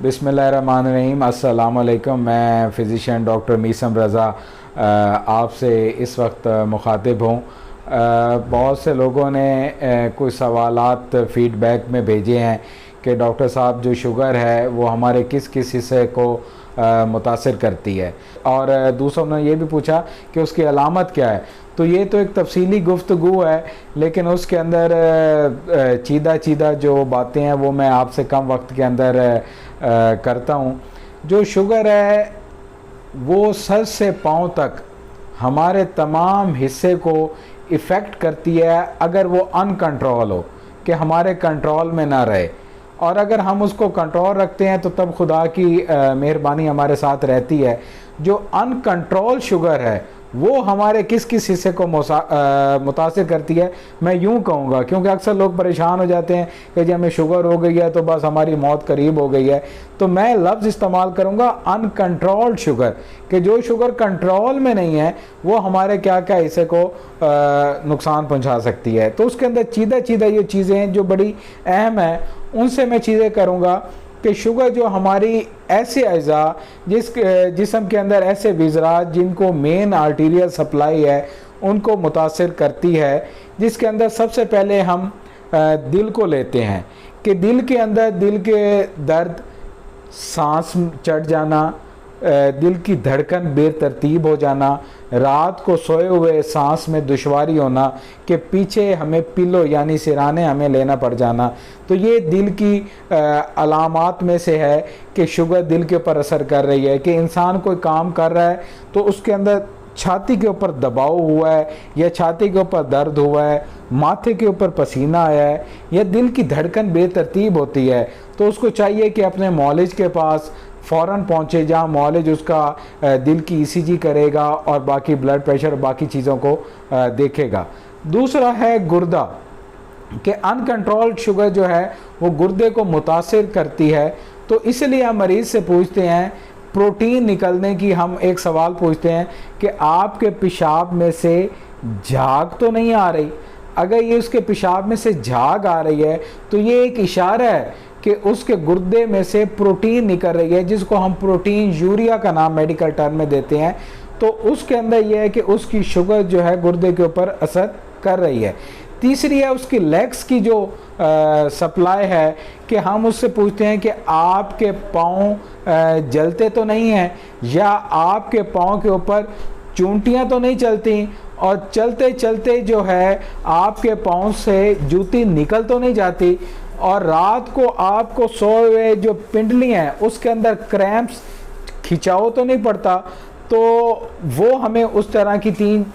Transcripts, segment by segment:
बिस्मिल्लाहिर्रहमानिर्रहीम। अस्सलाम वालेकुम। मैं फ़िज़िशियन डॉक्टर मीसम रज़ा आपसे इस वक्त मुखातिब हूँ। बहुत से लोगों ने कुछ सवालात फ़ीडबैक में भेजे हैं कि डॉक्टर साहब जो शुगर है वो हमारे किस किस हिस्से को मुतासिर करती है, और दूसरों ने ये भी पूछा कि उसकी अलामत क्या है। तो ये तो एक तफसीली गुफ्तगू है, लेकिन उसके अंदर चीदा चीदा जो बातें हैं वो मैं आपसे कम वक्त के अंदर करता हूँ। जो शुगर है वो सर से पाँव तक हमारे तमाम हिस्से को इफ़ेक्ट करती है अगर वो अनकंट्रोल हो, कि हमारे कंट्रोल में ना रहे। और अगर हम उसको कंट्रोल रखते हैं तो तब खुदा की मेहरबानी हमारे साथ रहती है। जो अनकंट्रोल शुगर है वो हमारे किस किस हिस्से को मुतासिर करती है, मैं यूँ कहूँगा, क्योंकि अक्सर लोग परेशान हो जाते हैं कि जब हमें शुगर हो गई है तो बस हमारी मौत करीब हो गई है। तो मैं लफ्ज़ इस्तेमाल करूँगा अनकंट्रोल्ड शुगर, कि जो शुगर कंट्रोल में नहीं है वो हमारे क्या क्या हिस्से को नुकसान पहुँचा सकती है। तो उसके अंदर चीदा चीदा ये चीज़ें हैं जो बड़ी अहम हैं, उनसे मैं चीज़ें करूँगा कि शुगर जो हमारी ऐसे अज़ा जिस्म के अंदर ऐसे विज़रात जिनको मेन आर्टीरियल सप्लाई है उनको मुतासिर करती है, जिसके अंदर सबसे पहले हम दिल को लेते हैं कि दिल के अंदर दिल के दर्द, सांस चढ़ जाना, दिल की धड़कन बेतरतीब हो जाना, रात को सोए हुए सांस में दुश्वारी होना, कि पीछे हमें पिलो यानी सिराने हमें लेना पड़ जाना। तो ये दिल की अलामात में से है कि शुगर दिल के ऊपर असर कर रही है। कि इंसान कोई काम कर रहा है तो उसके अंदर छाती के ऊपर दबाव हुआ है, या छाती के ऊपर दर्द हुआ है, माथे के ऊपर पसीना आया है, या दिल की धड़कन बेतरतीब होती है, तो उसको चाहिए कि अपने मौलिज के पास फ़ौरन पहुँचे, जहाँ मौलिज उसका दिल की ईसीजी करेगा और बाकी ब्लड प्रेशर और बाकी चीज़ों को देखेगा। दूसरा है गुर्दा, कि अनकंट्रोल्ड शुगर जो है वो गुर्दे को मुतासिर करती है। तो इसलिए हम मरीज़ से पूछते हैं, प्रोटीन निकलने की हम एक सवाल पूछते हैं कि आपके पेशाब में से झाग तो नहीं आ रही। अगर ये उसके पेशाब में से झाग आ रही है तो ये एक इशारा है कि उसके गुर्दे में से प्रोटीन निकल रही है, जिसको हम प्रोटीन यूरिया का नाम मेडिकल टर्म में देते हैं। तो उसके अंदर यह है कि उसकी शुगर जो है गुर्दे के ऊपर असर कर रही है। तीसरी है उसकी लेग्स की जो सप्लाई है, कि हम उससे पूछते हैं कि आपके पाँव जलते तो नहीं हैं, या आपके पाँव के ऊपर चूंटियाँ तो नहीं चलती, और चलते चलते जो है आपके पाँव से जूती निकल तो नहीं जाती, और रात को आपको सोए हुए जो पिंडली हैं उसके अंदर क्रैम्प्स, खिंचाव तो नहीं पड़ता। तो वो हमें उस तरह की तीन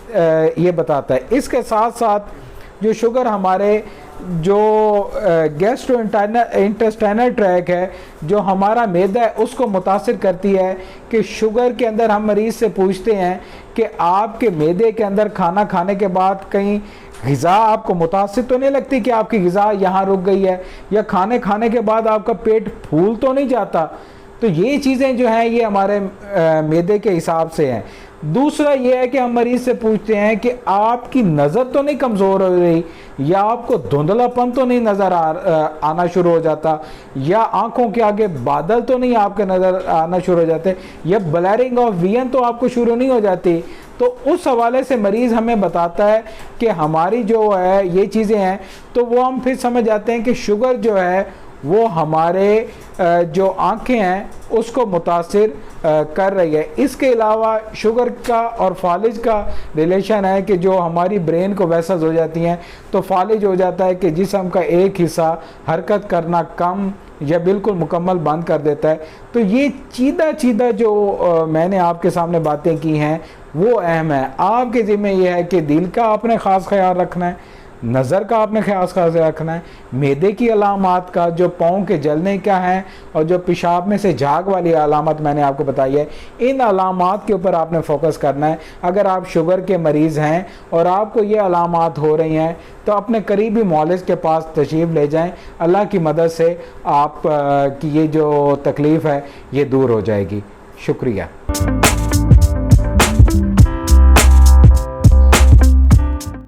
ये बताता है। इसके साथ साथ जो शुगर हमारे जो गैस्ट्रो इंटेस्टाइनल ट्रैक है, जो हमारा मैदा है, उसको मुतासिर करती है। कि शुगर के अंदर हम मरीज़ से पूछते हैं कि आपके मैदे के अंदर खाना खाने के बाद कहीं ग़िज़ा आपको मुतासिर तो नहीं लगती कि आपकी ग़िज़ा यहाँ रुक गई है, या खाने खाने के बाद आपका पेट फूल तो नहीं जाता। तो ये चीज़ें जो हैं ये हमारे मैदे के हिसाब से हैं। दूसरा ये है कि हम मरीज़ से पूछते हैं कि आपकी नज़र तो नहीं कमज़ोर हो रही, या आपको धुंधलापन तो नहीं नज़र आना शुरू हो जाता, या आंखों के आगे बादल तो नहीं आपके नज़र आना शुरू हो जाते, या ब्लरिंग ऑफ विजन तो आपको शुरू नहीं हो जाती। तो उस हवाले से मरीज़ हमें बताता है कि हमारी जो है ये चीज़ें हैं, तो वो हम फिर समझ जाते हैं कि शुगर जो है वो हमारे जो आँखें हैं उसको मुतासिर कर रही है। इसके अलावा शुगर का और फालिज का रिलेशन है कि जो हमारी ब्रेन को वेसल्स हो जाती हैं, तो फालिज हो जाता है कि जिस्म का एक हिस्सा हरकत करना कम या बिल्कुल मुकम्मल बंद कर देता है। तो ये चीदा चीदा जो मैंने आपके सामने बातें की हैं वो अहम है। आपके ज़िम्मे ये है कि दिल का आपने ख़ास ख्याल रखना है, नज़र का आपने ख़ास रखना है, मैदे की अलामात का, जो पाँव के जलने का है, और जो पेशाब में से झाग वाली अलामत मैंने आपको बताई है, इन अलामात के ऊपर आपने फोकस करना है। अगर आप शुगर के मरीज़ हैं और आपको ये अलामात हो रही हैं तो अपने करीबी मौलिज के पास तशरीफ़ ले जाएं। अल्लाह की मदद से आप की ये जो तकलीफ़ है ये दूर हो जाएगी। शुक्रिया।